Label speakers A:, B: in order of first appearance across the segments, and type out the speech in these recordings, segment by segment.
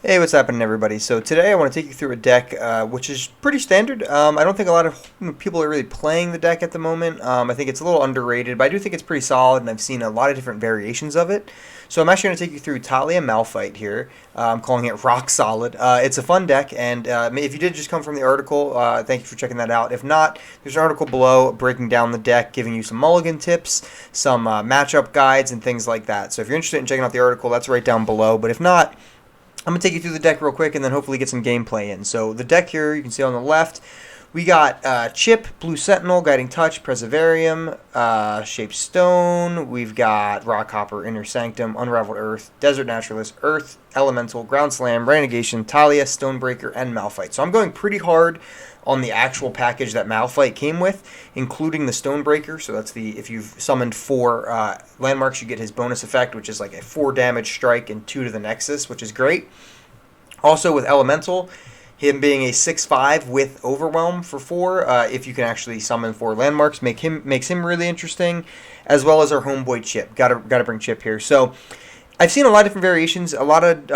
A: Hey, what's happening, everybody? So today I want to take you through a deck which is pretty standard. I don't think a lot of people are really playing the deck at the moment. I think it's a little underrated, but I do think it's pretty solid, and I've seen a lot of different variations of it. So I'm actually going to take you through Taliyah Malphite here. I'm calling it Rock Solid. It's a fun deck, and if you did just come from the article, thank you for checking that out. If not, there's an article below breaking down the deck, giving you some mulligan tips, some matchup guides, and things like that. So if you're interested in checking out the article, that's right down below. But if not, I'm going to take you through the deck real quick and then hopefully get some gameplay in. So the deck here, you can see on the left, we got Chip, Blue Sentinel, Guiding Touch, Preservarium, Shaped Stone. We've got Rockhopper, Inner Sanctum, Unraveled Earth, Desert Naturalist, Earth, Elemental, Ground Slam, Renegation, Taliyah, Stonebreaker, and Malphite. So I'm going pretty hard on the actual package that Malphite came with, including the Stonebreaker. So that's the, if you've summoned 4 landmarks, you get his bonus effect, which is like a 4 damage strike and 2 to the Nexus, which is great. Also with Elemental, him being a 6/5 with Overwhelm for 4, if you can actually summon 4 landmarks, makes him really interesting, as well as our homeboy Chip. Gotta bring Chip here. So I've seen a lot of different variations. A lot of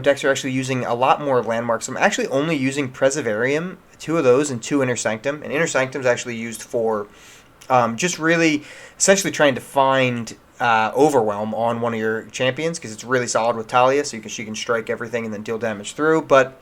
A: decks are actually using a lot more landmarks. I'm actually only using Preservarium, 2 of those, and 2 Inner Sanctum. And Inner Sanctum is actually used for just really essentially trying to find Overwhelm on one of your champions, because it's really solid with Taliyah, so she can strike everything and then deal damage through. But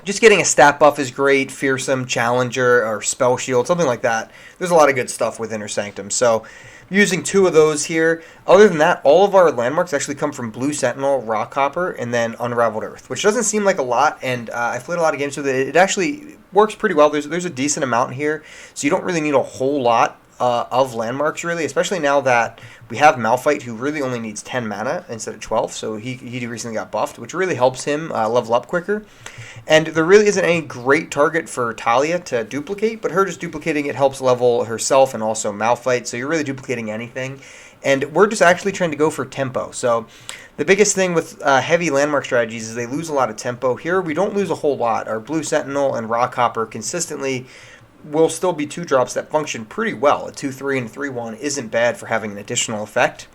A: just getting a stat buff is great. Fearsome, Challenger, or Spell Shield, something like that. There's a lot of good stuff with Inner Sanctum. So using 2 of those here. Other than that, all of our landmarks actually come from Blue Sentinel, Rockhopper, and then Unraveled Earth, which doesn't seem like a lot, and I've played a lot of games with it. It actually works pretty well. There's a decent amount here, so you don't really need a whole lot of landmarks, really, especially now that we have Malphite, who really only needs 10 mana instead of 12, so he recently got buffed, which really helps him level up quicker. And there really isn't any great target for Taliyah to duplicate, but her just duplicating it helps level herself and also Malphite, so you're really duplicating anything. And we're just actually trying to go for tempo. So the biggest thing with heavy landmark strategies is they lose a lot of tempo. Here we don't lose a whole lot. Our Blue Sentinel and Rockhopper consistently will still be 2-drops that function pretty well. A 2/3 and a 3/1 isn't bad for having an additional effect.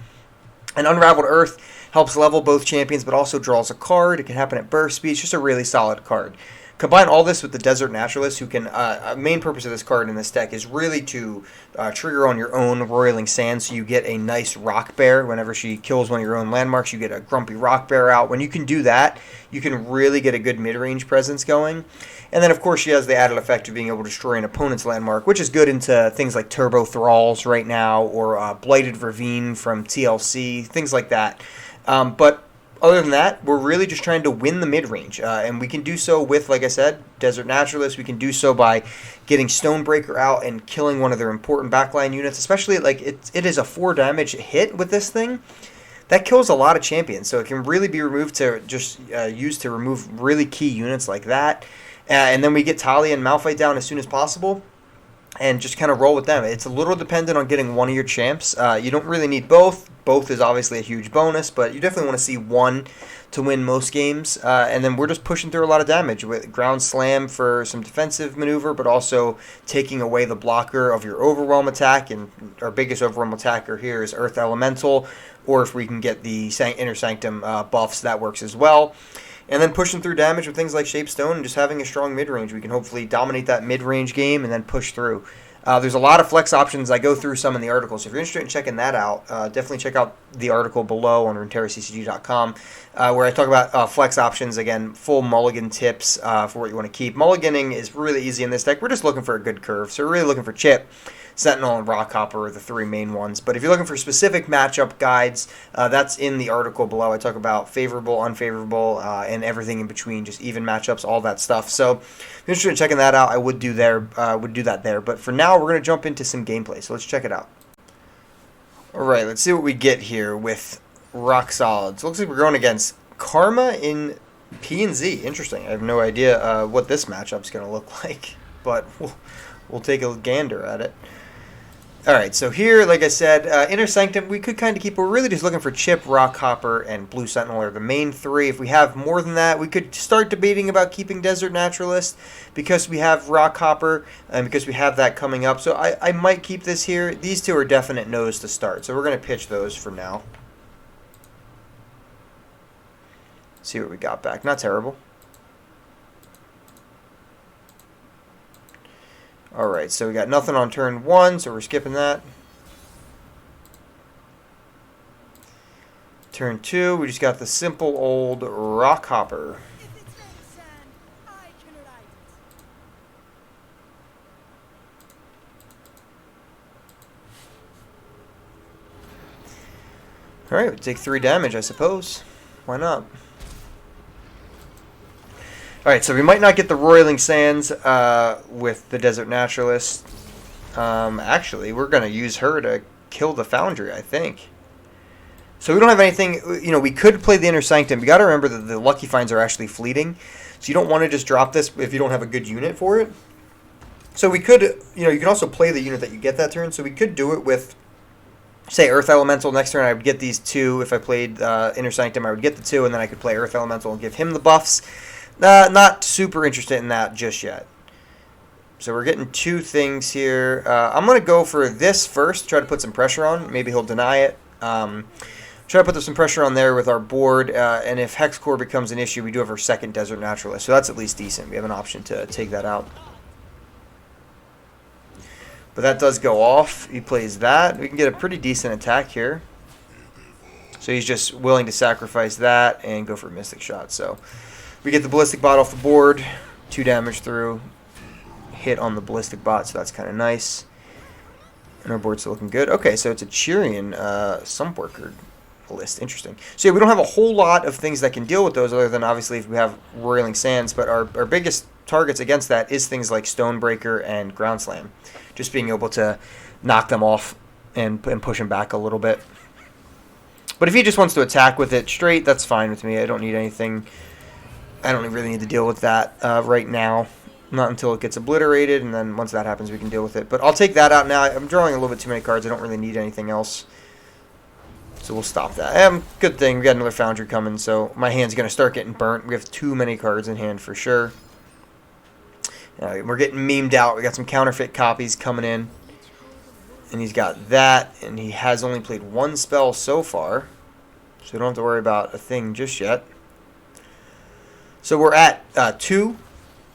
A: And Unraveled Earth helps level both champions, but also draws a card. It can happen at burst speed. It's just a really solid card. Combine all this with the Desert Naturalist, who can, main purpose of this card in this deck is really to trigger on your own Roiling Sand, so you get a nice Rock Bear. Whenever she kills one of your own landmarks, you get a Grumpy Rock Bear out. When you can do that, you can really get a good mid-range presence going. And then, of course, she has the added effect of being able to destroy an opponent's landmark, which is good into things like Turbo Thralls right now, or Blighted Ravine from TLC, things like that. But other than that, we're really just trying to win the mid-range, and we can do so with, like I said, Desert Naturalist. We can do so by getting Stonebreaker out and killing one of their important backline units, especially, like, it is a 4 damage hit with this thing. That kills a lot of champions, so it can really be removed to just used to remove really key units like that. And then we get Taliyah and Malphite down as soon as possible, and just kind of roll with them. It's a little dependent on getting one of your champs. You don't really need both. Both is obviously a huge bonus, but you definitely want to see one to win most games. And then we're just pushing through a lot of damage with Ground Slam for some defensive maneuver, but also taking away the blocker of your Overwhelm attack. And our biggest Overwhelm attacker here is Earth Elemental, or if we can get the Inner Sanctum buffs, that works as well. And then pushing through damage with things like Shaped Stone and just having a strong mid-range. We can hopefully dominate that mid-range game and then push through. There's a lot of flex options. I go through some in the article, so if you're interested in checking that out, definitely check out the article below on runeterraccg.com, where I talk about flex options, again, full mulligan tips for what you want to keep. Mulliganing is really easy in this deck. We're just looking for a good curve, so we're really looking for Chip, Sentinel, and Rockhopper are the 3 main ones. But if you're looking for specific matchup guides, that's in the article below. I talk about favorable, unfavorable, and everything in between, just even matchups, all that stuff. So if you're interested in checking that out, I would do that there. But for now, we're going to jump into some gameplay, so let's check it out. Alright, let's see what we get here with Rock Solid. So it looks like we're going against Karma in P and Z. Interesting. I have no idea what this matchup's going to look like, but we'll take a gander at it. Alright, so here, like I said, Inner Sanctum, we could kind of keep, we're really just looking for Chip, Rockhopper, and Blue Sentinel are the main 3. If we have more than that, we could start debating about keeping Desert Naturalist, because we have Rockhopper, and because we have that coming up. So I might keep this here. These 2 are definite no's to start, so we're going to pitch those for now. See what we got back. Not terrible. Alright, so we got nothing on turn 1, so we're skipping that. Turn 2, we just got the simple old Rock Hopper. Alright, we take 3 damage, I suppose. Why not? Alright, so we might not get the Roiling Sands with the Desert Naturalist. Actually, we're going to use her to kill the Foundry, I think. So we don't have anything, you know, we could play the Inner Sanctum. You got to remember that the Lucky Finds are actually fleeting. So you don't want to just drop this if you don't have a good unit for it. So we could, you know, you can also play the unit that you get that turn. So we could do it with, say, Earth Elemental. Next turn I would get these 2. If I played Inner Sanctum, I would get the 2, and then I could play Earth Elemental and give him the buffs. Not super interested in that just yet. So we're getting 2 things here. I'm going to go for this first, try to put some pressure on. Maybe he'll deny it. Try to put some pressure on there with our board, and if Hex Core becomes an issue, we do have our second Desert Naturalist, so that's at least decent. We have an option to take that out. But that does go off. He plays that. We can get a pretty decent attack here. So he's just willing to sacrifice that and go for a Mystic Shot. So we get the Ballistic Bot off the board, 2 damage through, hit on the Ballistic Bot, so that's kind of nice. And our board's still looking good. Okay, so it's a Cheerian Sumpworker list. Interesting. So yeah, we don't have a whole lot of things that can deal with those other than obviously if we have Roiling Sands, but our biggest targets against that is things like Stonebreaker and Ground Slam. Just being able to knock them off and push them back a little bit. But if he just wants to attack with it straight, that's fine with me. I don't need anything. I don't really need to deal with that right now. Not until it gets obliterated, and then once that happens, we can deal with it. But I'll take that out now. I'm drawing a little bit too many cards. I don't really need anything else. So we'll stop that. Good thing. We got another Foundry coming, so my hand's going to start getting burnt. We have too many cards in hand for sure. We're getting memed out. We got some counterfeit copies coming in. And he's got that, and he has only played 1 spell so far. So we don't have to worry about a thing just yet. So we're at 2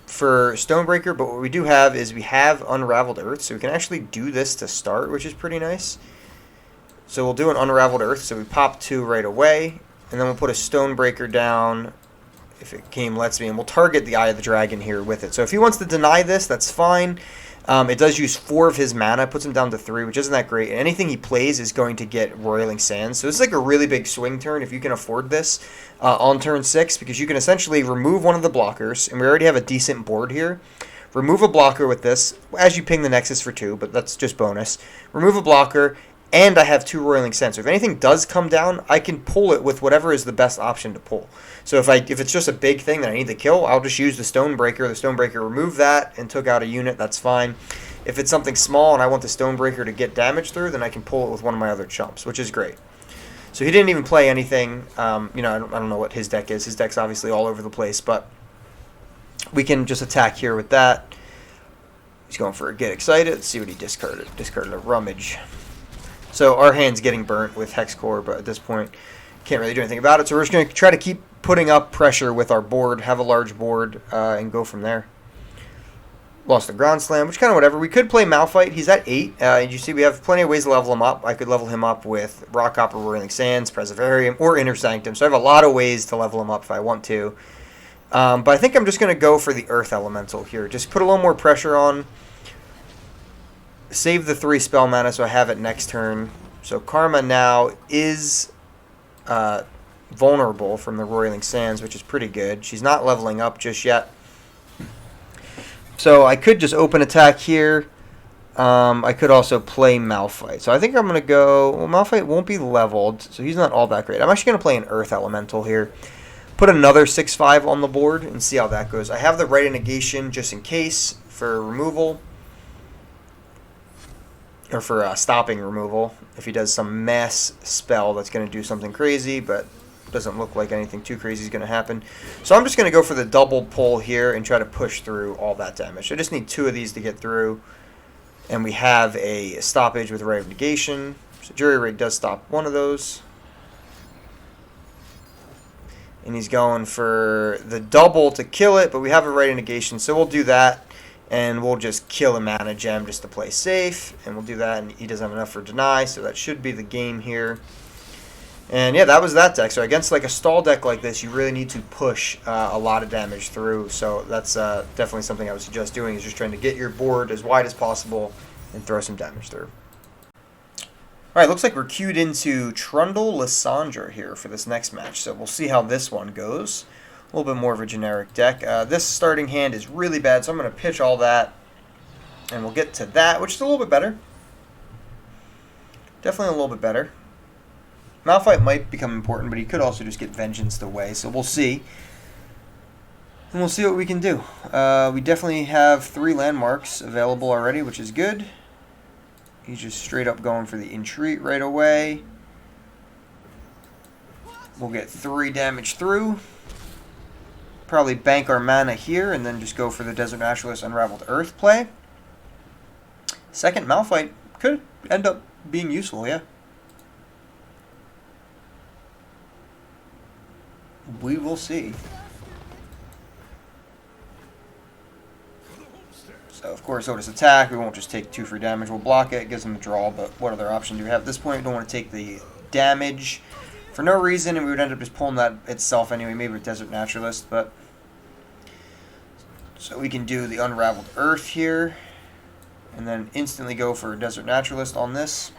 A: for Stonebreaker, but what we do have is we have Unraveled Earth, so we can actually do this to start, which is pretty nice. So we'll do an Unraveled Earth, so we pop 2 right away, and then we'll put a Stonebreaker down, if it lets me, and we'll target the Eye of the Dragon here with it. So if he wants to deny this, that's fine. It does use 4 of his mana, puts him down to 3, which isn't that great. And anything he plays is going to get Roiling Sands. So this is like a really big swing turn if you can afford this on turn 6, because you can essentially remove one of the blockers, and we already have a decent board here. Remove a blocker with this, as you ping the Nexus for 2, but that's just bonus. Remove a blocker, and I have 2 Roiling Sands. So if anything does come down, I can pull it with whatever is the best option to pull. So if it's just a big thing that I need to kill, I'll just use the Stonebreaker. The Stonebreaker removed that and took out a unit, that's fine. If it's something small and I want the Stonebreaker to get damage through, then I can pull it with one of my other chumps, which is great. So he didn't even play anything. You know, I don't know what his deck is. His deck's obviously all over the place, but we can just attack here with that. He's going for a Get Excited. Let's see what he discarded. Discarded a Rummage. So our hand's getting burnt with Hex Core, but at this point, can't really do anything about it. So we're just going to try to keep putting up pressure with our board, have a large board, and go from there. Lost the Ground Slam, which kind of whatever. We could play Malphite. He's at 8. You see we have plenty of ways to level him up. I could level him up with Rock Hopper, Roiling Sands, Preservarium, or Inner Sanctum. So I have a lot of ways to level him up if I want to. But I think I'm just going to go for the Earth Elemental here. Just put a little more pressure on. Save the 3 spell mana so I have it next turn. So Karma now is vulnerable from the Roiling Sands, which is pretty good. She's not leveling up just yet. So I could just open attack here. I could also play Malphite. So I think I'm going to go... Well, Malphite won't be leveled, so he's not all that great. I'm actually going to play an Earth Elemental here. Put another 6/5 on the board and see how that goes. I have the Rite of Negation just in case for removal. Or for stopping removal, if he does some mass spell that's going to do something crazy, but doesn't look like anything too crazy is going to happen. So I'm just going to go for the double pull here and try to push through all that damage. I just need 2 of these to get through, and we have a stoppage with Rite of Negation. So Jury Rig does stop one of those. And he's going for the double to kill it, but we have a right negation, so we'll do that. And we'll just kill a mana gem just to play safe. And we'll do that, and he doesn't have enough for deny, so that should be the game here. And yeah, that was that deck. So against like a stall deck like this, you really need to push a lot of damage through. So that's definitely something I would suggest doing, is just trying to get your board as wide as possible and throw some damage through. All right, looks like we're queued into Trundle Lysandra here for this next match. So we'll see how this one goes. A little bit more of a generic deck. This starting hand is really bad, so I'm going to pitch all that. And we'll get to that, which is a little bit better. Definitely a little bit better. Malphite might become important, but he could also just get Vengeance away, so we'll see. And we'll see what we can do. We definitely have 3 landmarks available already, which is good. He's just straight up going for the Entreat right away. We'll get 3 damage through. Probably bank our mana here, and then just go for the Desert Naturalist Unraveled Earth play. Second Malphite could end up being useful, yeah. We will see. So, of course, Otis attack. We won't just take 2 free damage. We'll block it. Gives them a draw, but what other option do we have at this point? We don't want to take the damage for no reason, and we would end up just pulling that itself anyway, maybe with Desert Naturalist, but... So we can do the Unraveled Earth here, and then instantly go for a Desert Naturalist on this.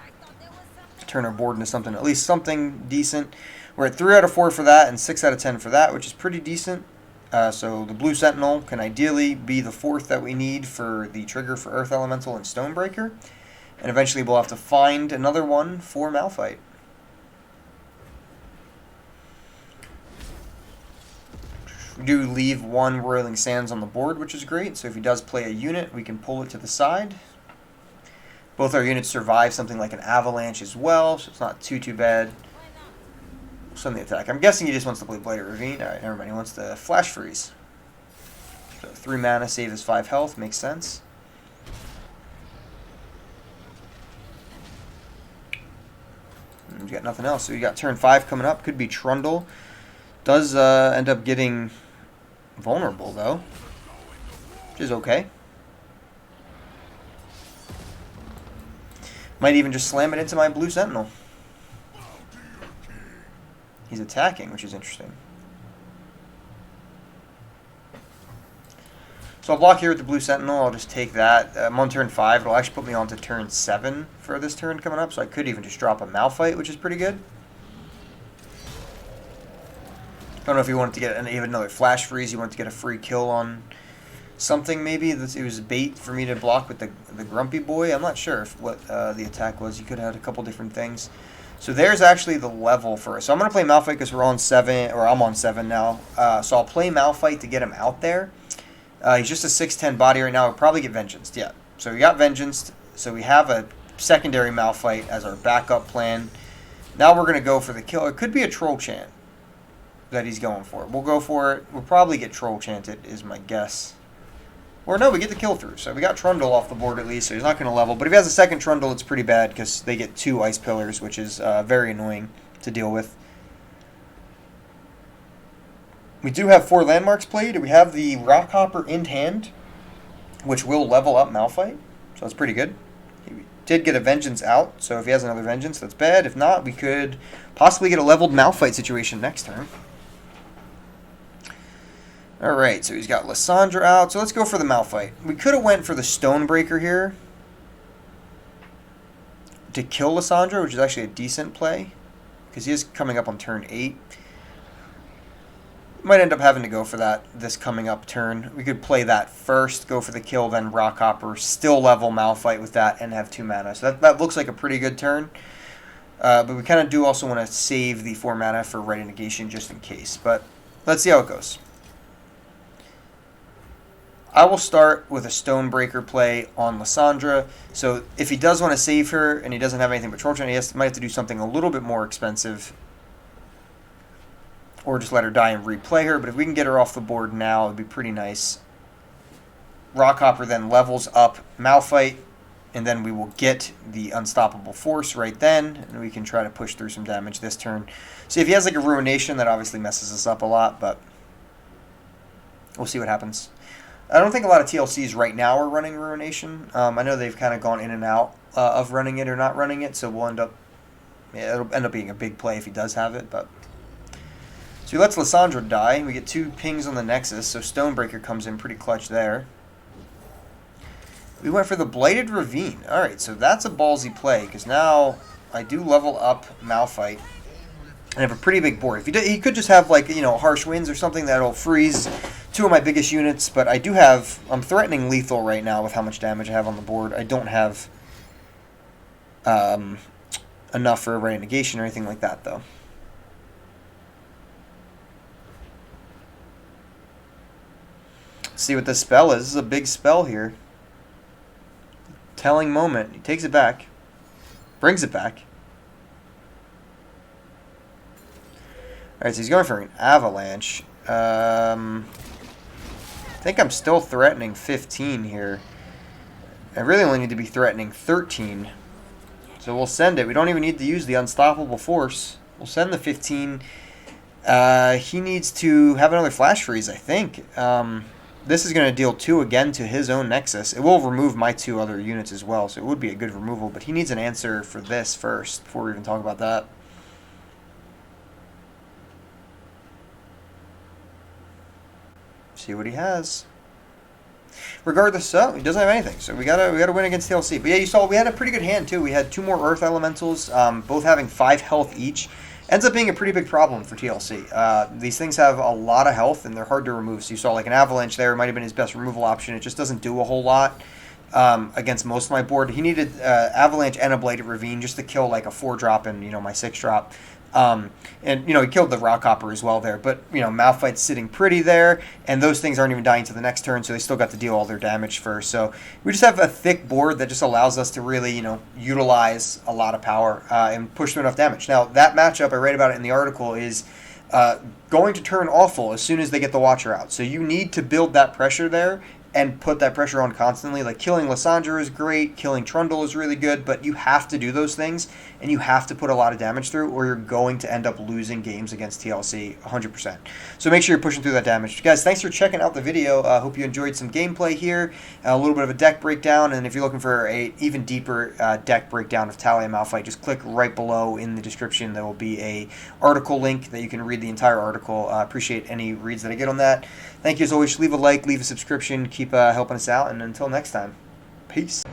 A: Turn our board into something, at least something decent. We're at 3 out of 4 for that, and 6 out of 10 for that, which is pretty decent. So the Blue Sentinel can ideally be the 4th that we need for the trigger for Earth Elemental and Stonebreaker. And eventually we'll have to find another one for Malphite. We do leave 1 Roiling Sands on the board, which is great. So if he does play a unit, we can pull it to the side. Both our units survive something like an Avalanche as well, so it's not too bad. Send the attack. I'm guessing he just wants to play Blighted Ravine. Alright, never mind. He wants to Flash Freeze. So 3 mana, save his 5 health. Makes sense. And we got nothing else. So we got turn 5 coming up. Could be Trundle. Does end up getting vulnerable, though. Which is okay. Might even just slam it into my Blue Sentinel. He's attacking, which is interesting. So I'll block here with the Blue Sentinel. I'll just take that. I'm on turn 5. It'll actually put me on to turn 7 for this turn coming up, so I could even just drop a Malphite, which is pretty good. I don't know if you wanted to get even another Flash Freeze. You wanted to get a free kill on something, maybe. It was bait for me to block with the Grumpy Boy. I'm not sure what the attack was. You could have had a couple different things. So there's actually the level for us. So I'm going to play Malphite because we're on 7, or I'm on 7 now. So I'll play Malphite to get him out there. He's just a 6/10 body right now. We'll probably get Vengeance. Yeah. So we got Vengeance. So we have a secondary Malphite as our backup plan. Now we're going to go for the kill. It could be a Troll Chant that he's going for. We'll go for it. We'll probably get Troll Chanted is my guess. Or no, we get the kill through. So we got Trundle off the board at least, so he's not going to level. But if he has a second Trundle, it's pretty bad because they get 2 Ice Pillars, which is very annoying to deal with. We do have 4 landmarks played. We have the Rockhopper in hand, which will level up Malphite. So that's pretty good. He did get a Vengeance out, so if he has another Vengeance, that's bad. If not, we could possibly get a leveled Malphite situation next turn. Alright, so he's got Lysandra out. So let's go for the Malphite. We could have went for the Stonebreaker here to kill Lysandra, which is actually a decent play, because he is coming up on turn 8. Might end up having to go for that this coming up turn. We could play that first, go for the kill, then Rockhopper, still level Malphite with that, and have 2 mana. So that looks like a pretty good turn. But we kind of do also want to save the 4 mana for Right Negation just in case. But let's see how it goes. I will start with a Stonebreaker play on Lysandra. So if he does want to save her and he doesn't have anything but Troll Chant, he might have to do something a little bit more expensive. Or just let her die and replay her. But if we can get her off the board now, it would be pretty nice. Rockhopper then levels up Malphite. and then we will get the Unstoppable Force right then, and we can try to push through some damage this turn. So if he has like a Ruination, that obviously messes us up a lot, but we'll see what happens. I don't think a lot of TLCs right now are running Ruination. I know they've kind of gone in and out of running it or not running it, so we'll end up, yeah, it'll end up being a big play if he does have it. But so he lets Lissandra die. We get 2 pings on the Nexus, so Stonebreaker comes in pretty clutch there. We went for the Blighted Ravine. Alright, so that's a ballsy play, because now I do level up Malphite and have a pretty big board. If he could just have, like, you know, Harsh Winds or something that'll freeze 2 of my biggest units, but I do have, I'm threatening lethal right now with how much damage I have on the board. I don't have enough for a Ray of Negation or anything like that, though. Let's see what this spell is. This is a big spell here. Telling Moment. He takes it back. Brings it back. Alright, so he's going for an Avalanche. I think I'm still threatening 15 here. I really only need to be threatening 13. So we'll send it. We don't even need to use the Unstoppable Force. We'll send the 15. He needs to have another Flash Freeze, I think. This is going to deal 2 again to his own Nexus. It will remove my 2 other units as well, so it would be a good removal. But he needs an answer for this first, before we even talk about that. See what he has. Regardless, so he doesn't have anything, so we gotta win against TLC. But yeah, you saw we had a pretty good hand too. We had 2 more Earth Elementals, both having 5 health each. Ends up being a pretty big problem for TLC. These things have a lot of health, and they're hard to remove. So you saw like an Avalanche there. It might have been his best removal option. It just doesn't do a whole lot against most of my board. He needed Avalanche and a Blighted Ravine just to kill like a 4-drop and, you know, my 6-drop. And, you know, he killed the Rock Hopper as well there. But, you know, Malphite's sitting pretty there, and those things aren't even dying to the next turn, so they still got to deal all their damage first. So we just have a thick board that just allows us to really, you know, utilize a lot of power and push through enough damage. Now, that matchup, I read about it in the article, is going to turn awful as soon as they get the Watcher out. So you need to build that pressure there and put that pressure on constantly. Like, killing Lissandra is great, killing Trundle is really good, but you have to do those things, and you have to put a lot of damage through, or you're going to end up losing games against TLC 100%. So make sure you're pushing through that damage. Guys, thanks for checking out the video. I hope you enjoyed some gameplay here, a little bit of a deck breakdown, and if you're looking for a even deeper deck breakdown of Taliyah Malphite, just click right below in the description. There will be a article link that you can read the entire article. Appreciate any reads that I get on that. Thank you as always. Leave a like, leave a subscription, keep helping us out, and until next time, peace.